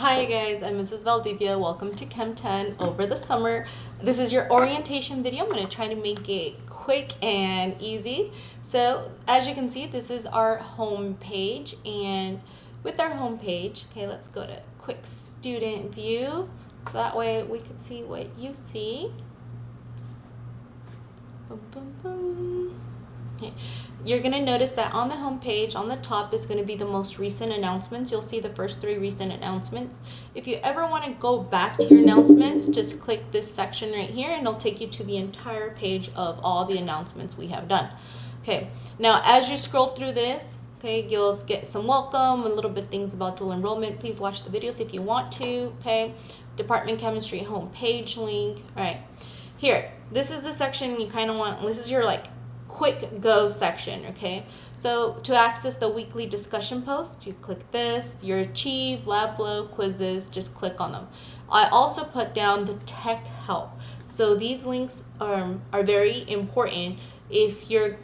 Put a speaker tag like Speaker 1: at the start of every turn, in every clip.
Speaker 1: Hi guys, I'm Mrs. Valdivia. Welcome to Chem 10 over the summer. This is your orientation video. I'm going to try to make it quick and easy. So as you can see, this is our home page, and with our home page, okay, let's go to quick student view so that way we can see what you see. Boom, boom, boom. Okay. You're going to notice that on the home page, on the top is going to be the most recent announcements. You'll see the first 3 recent announcements. If you ever want to go back to your announcements, just click this section right here and it'll take you to the entire page of all the announcements we have done. Okay, now as you scroll through this, okay, you'll get some welcome, a little bit things about dual enrollment. Please watch the videos if you want to, okay? Department Chemistry home page link. All right, here, this is the section you kind of want, this is your quick go section, okay? So to access the weekly discussion post, you click this, your Achieve, Lab Flow, quizzes, just click on them. I also put down the tech help. So these links are very important if you're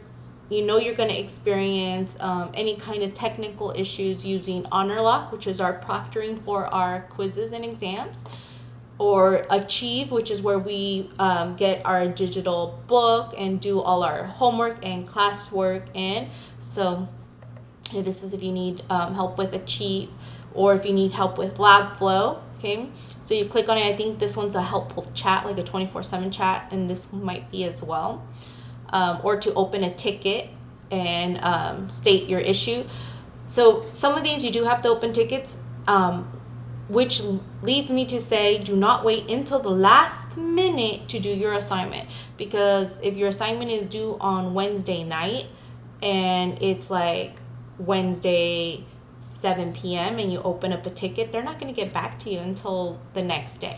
Speaker 1: going to experience any kind of technical issues using HonorLock, which is our proctoring for our quizzes and exams, or Achieve, which is where we get our digital book and do all our homework and classwork in. So this is if you need help with Achieve, or if you need help with Lab Flow, okay? So you click on it. I think this one's a helpful chat, like a 24/7 chat, and this might be as well. Or to open a ticket and state your issue. So some of these you do have to open tickets, which leads me to say do not wait until the last minute to do your assignment, because if your assignment is due on Wednesday night and it's like Wednesday 7 p.m. and you open up a ticket, they're not going to get back to you until the next day,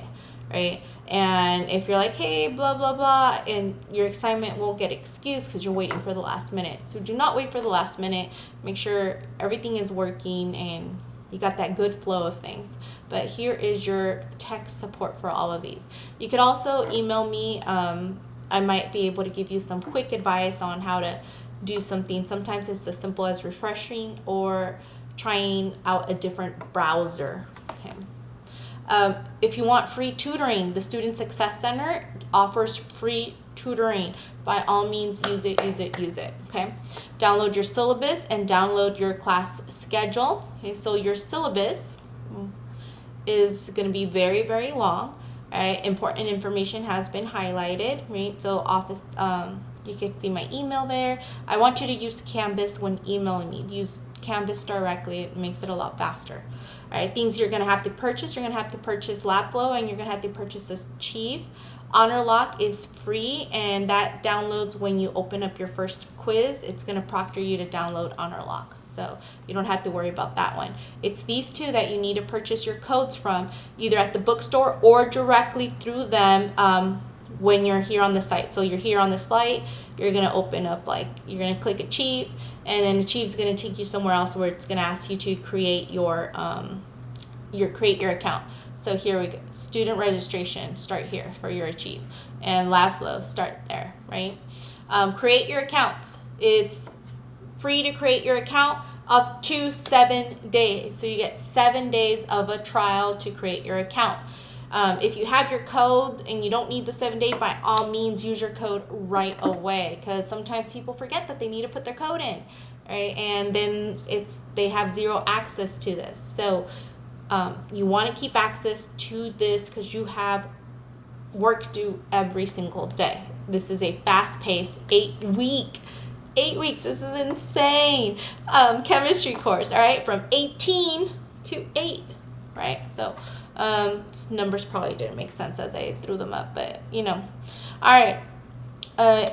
Speaker 1: right? And if you're like, hey, blah, blah, blah, and your assignment won't get excused because you're waiting for the last minute. So do not wait for the last minute. Make sure everything is working and you got that good flow of things. But here is your tech support for all of these. You could also email me. I might be able to give you some quick advice on how to do something. Sometimes it's as simple as refreshing or trying out a different browser. Okay. If you want free tutoring, the Student Success Center offers free tutoring. By all means, use it, use it, use it, okay? Download your syllabus and download your class schedule. Okay, so your syllabus is going to be very, very long. Right? Important information has been highlighted, right? So office, you can see my email there. I want you to use Canvas when emailing me. Use Canvas directly. It makes it a lot faster. All right, things you're going to have to purchase. You're going to have to purchase LabFlow, and you're going to have to purchase Achieve. HonorLock is free, and that downloads when you open up your first quiz. It's going to proctor you to download HonorLock. So you don't have to worry about that one. It's these two that you need to purchase your codes from, either at the bookstore or directly through them when you're here on the site. So you're here on the site, you're going to open up, you're going to click Achieve, and then Achieve's going to take you somewhere else where it's going to ask you to create your account. So here we go. Student registration, start here for your Achieve. And LabFlow, start there, right? Create your accounts. It's free to create your account up to 7 days. So you get 7 days of a trial to create your account. If you have your code and you don't need the 7 day, by all means use your code right away, because sometimes people forget that they need to put their code in, right? And then they have zero access to this. So you want to keep access to this because you have work due every single day. This is a fast-paced 8 weeks, this is insane, chemistry course, all right, from 18 to 8, right? So numbers probably didn't make sense as I threw them up, but all right.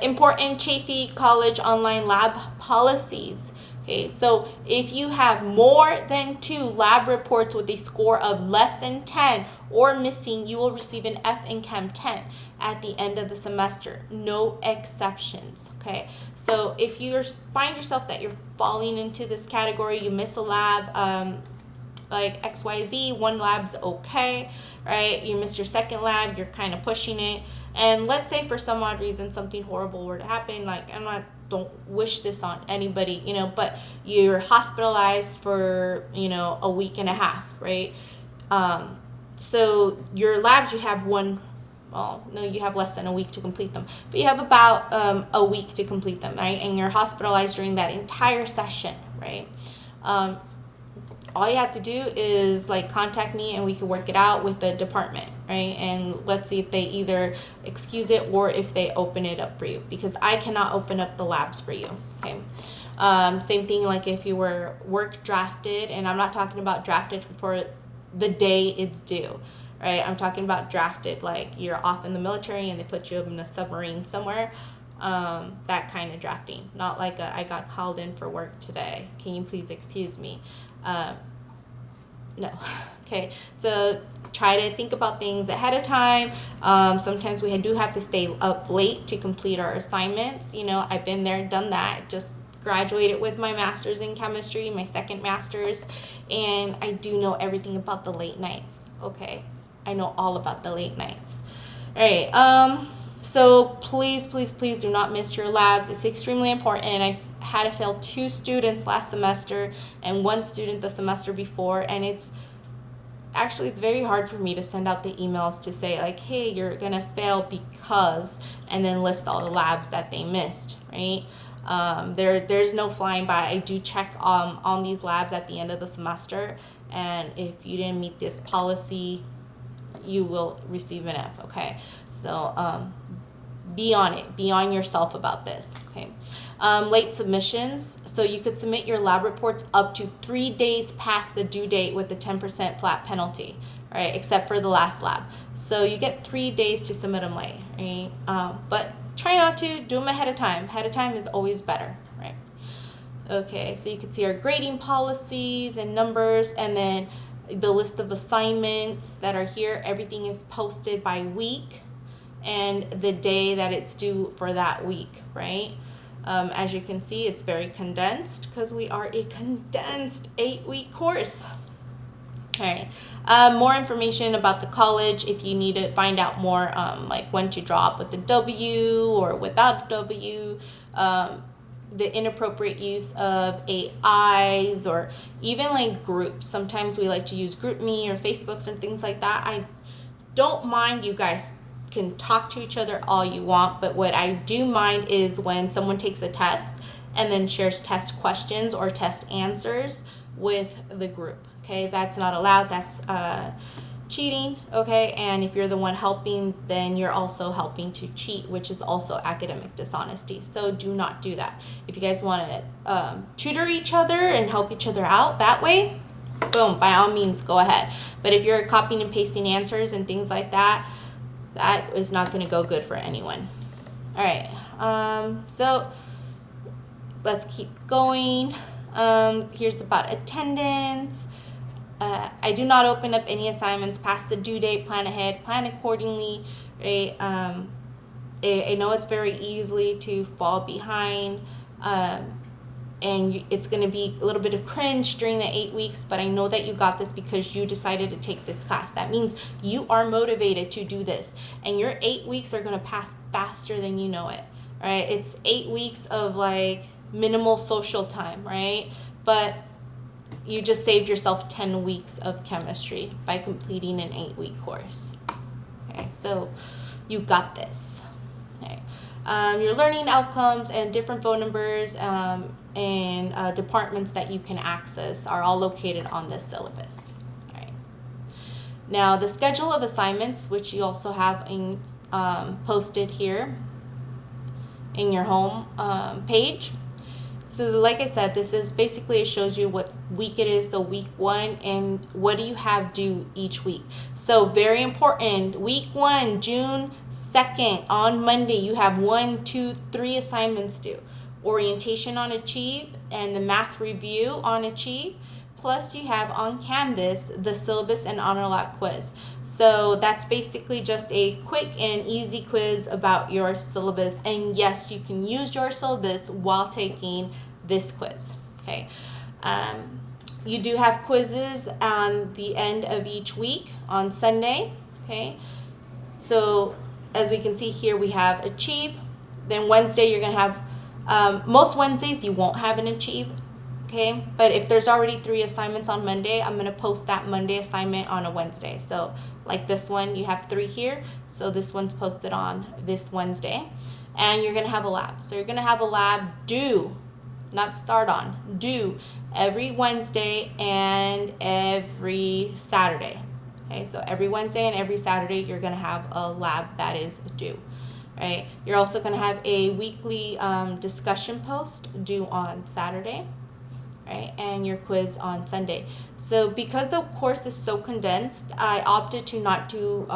Speaker 1: Important Chaffey College online lab policies. Okay, so if you have more than 2 lab reports with a score of less than 10 or missing, you will receive an F in Chem 10 at the end of the semester. No exceptions, okay? So if you find yourself that you're falling into this category, you miss a lab, like XYZ, 1 lab's okay, right? You miss your 2nd lab, you're kind of pushing it. And let's say for some odd reason something horrible were to happen, don't wish this on anybody, but you're hospitalized for, a week and a half, right? So your labs, you have well, no, you have less than a week to complete them, but you have about a week to complete them, right? And you're hospitalized during that entire session, right? All you have to do is like contact me and we can work it out with the department, right? And let's see if they either excuse it or if they open it up for you, because I cannot open up the labs for you, okay? Same thing like if you were work drafted, and I'm not talking about drafted for the day it's due, right? I'm talking about drafted like you're off in the military and they put you in a submarine somewhere. That kind of drafting, not like I got called in for work today. Can you please excuse me? No. Okay, so try to think about things ahead of time. Sometimes we do have to stay up late to complete our assignments. You know, I've been there, done that. Just graduated with my master's in chemistry, my second master's, and I do know everything about the late nights. Okay, I know all about the late nights. All right. So please, please, please do not miss your labs. It's extremely important. I had to fail 2 students last semester and 1 student the semester before, and it's very hard for me to send out the emails to say like, hey, you're gonna fail because, and then list all the labs that they missed, right? There's no flying by. I do check on these labs at the end of the semester, and if you didn't meet this policy, you will receive an F. Okay, so be on it. Be on yourself about this. Okay. Late submissions. So you could submit your lab reports up to 3 days past the due date with the 10% flat penalty, right? Except for the last lab. So you get 3 days to submit them late, right? But try not to do them ahead of time. Ahead of time is always better, right? Okay, so you can see our grading policies and numbers, and then the list of assignments that are here. Everything is posted by week and the day that it's due for that week, right? As you can see, it's very condensed because we are a condensed 8-week course. All right. More information about the college if you need to find out more, like when to draw up with the W or without a W, the inappropriate use of AIs, or even like groups. Sometimes we like to use GroupMe or Facebooks and things like that. I don't mind, you guys can talk to each other all you want, but what I do mind is when someone takes a test and then shares test questions or test answers with the group. Okay, that's not allowed. That's cheating. Okay, and if you're the one helping, then you're also helping to cheat, which is also academic dishonesty. So do not do that. If you guys want to tutor each other and help each other out that way, boom, by all means, go ahead. But if you're copying and pasting answers and things like that, that is not going to go good for anyone. All right, so let's keep going. Here's about attendance. I do not open up any assignments past the due date. Plan ahead, plan accordingly, right? I know it's very easily to fall behind, and it's going to be a little bit of cringe during the 8 weeks, but I know that you got this because you decided to take this class. That means you are motivated to do this, and your 8 weeks are going to pass faster than you know it, right? It's 8 weeks of like minimal social time, right? But you just saved yourself 10 weeks of chemistry by completing an 8-week course. Okay, so you got this. Okay. Your learning outcomes and different phone numbers and departments that you can access are all located on this syllabus. All right. Now, the schedule of assignments, which you also have posted here in your home page. So like I said, this is basically, it shows you what week it is, so week 1, and what do you have due each week. So very important, week 1, June 2nd, on Monday, you have 1, 2, 3 assignments due. Orientation on Achieve and the math review on Achieve. Plus you have on Canvas the syllabus and honor lock quiz. So that's basically just a quick and easy quiz about your syllabus. And yes, you can use your syllabus while taking this quiz. Okay. You do have quizzes on the end of each week on Sunday. Okay. So as we can see here, we have Achieve. Then Wednesday you're going to have, most Wednesdays you won't have an Achieve. Okay, but if there's already 3 assignments on Monday, I'm going to post that Monday assignment on a Wednesday. So like this one, you have 3 here, so this one's posted on this Wednesday. And you're going to have a lab. So you're going to have a lab due, not start on, due every Wednesday and every Saturday. Okay, so every Wednesday and every Saturday, you're going to have a lab that is due. Right? You're also going to have a weekly discussion post due on Saturday. Right, and your quiz on Sunday. So because the course is so condensed, I opted to not do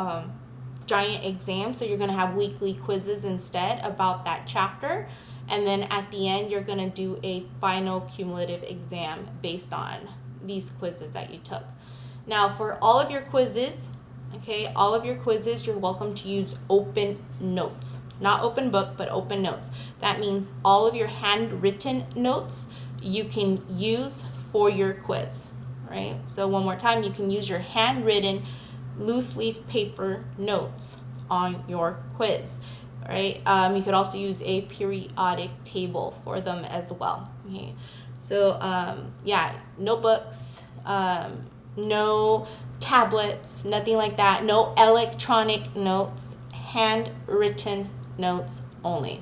Speaker 1: giant exams. So you're going to have weekly quizzes instead about that chapter. And then at the end, you're going to do a final cumulative exam based on these quizzes that you took. Now, for all of your quizzes, okay, all of your quizzes, you're welcome to use open notes. Not open book, but open notes. That means all of your handwritten notes you can use for your quiz, right? So one more time, you can use your handwritten loose leaf paper notes on your quiz, right? You could also use a periodic table for them as well. Okay, so yeah, notebooks, no tablets, nothing like that, no electronic notes, handwritten notes only.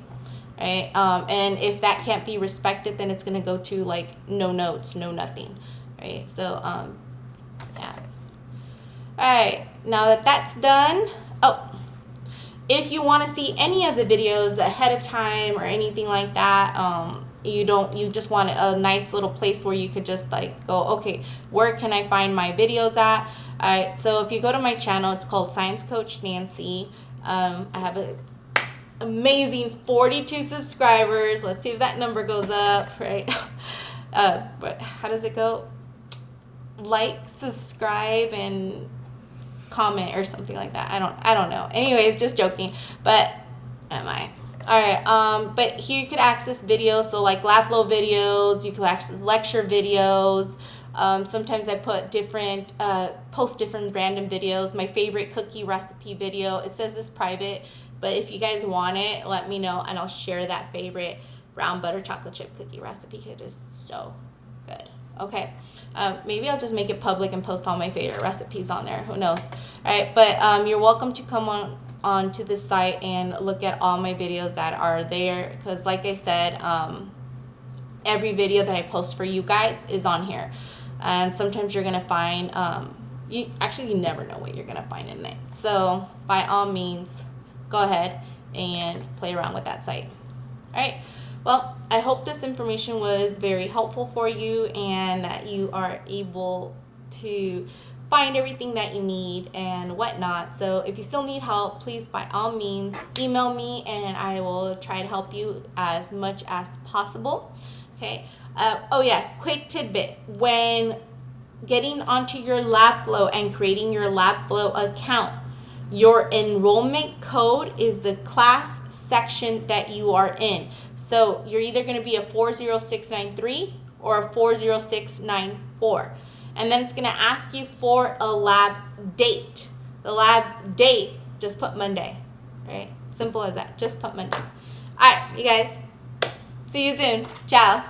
Speaker 1: Right? And if that can't be respected, then it's going to go to like no notes, no nothing. Right? So, yeah. All right. Now that that's done, if you want to see any of the videos ahead of time or anything like that, you just want a nice little place where you could just like go, okay, where can I find my videos at? All right. So if you go to my channel, it's called Science Coach Nancy. I have a amazing 42 subscribers. Let's see if that number goes up, right? But how does it go? Like, subscribe, and comment or something like that. I don't know. Anyways, just joking. But am I? Alright, but here you could access videos, so like lab flow videos, you can access lecture videos. Sometimes I put post different random videos. My favorite cookie recipe video, it says it's private, but if you guys want it, let me know and I'll share that favorite brown butter chocolate chip cookie recipe. It is so good. Okay, maybe I'll just make it public and post all my favorite recipes on there. Who knows? All right, but you're welcome to come on to this site and look at all my videos that are there, because like I said, every video that I post for you guys is on here. And sometimes you're gonna find you never know what you're gonna find in it. So by all means, go ahead and play around with that site. All right. Well, I hope this information was very helpful for you and that you are able to find everything that you need and whatnot. So if you still need help, please by all means email me and I will try to help you as much as possible. Okay. Oh yeah, quick tidbit. When getting onto your LabFlow and creating your LabFlow account, your enrollment code is the class section that you are in. So you're either going to be a 40693 or a 40694. And then it's going to ask you for a lab date. The lab date, just put Monday. Right? Simple as that. Just put Monday. All right, you guys. See you soon. Ciao.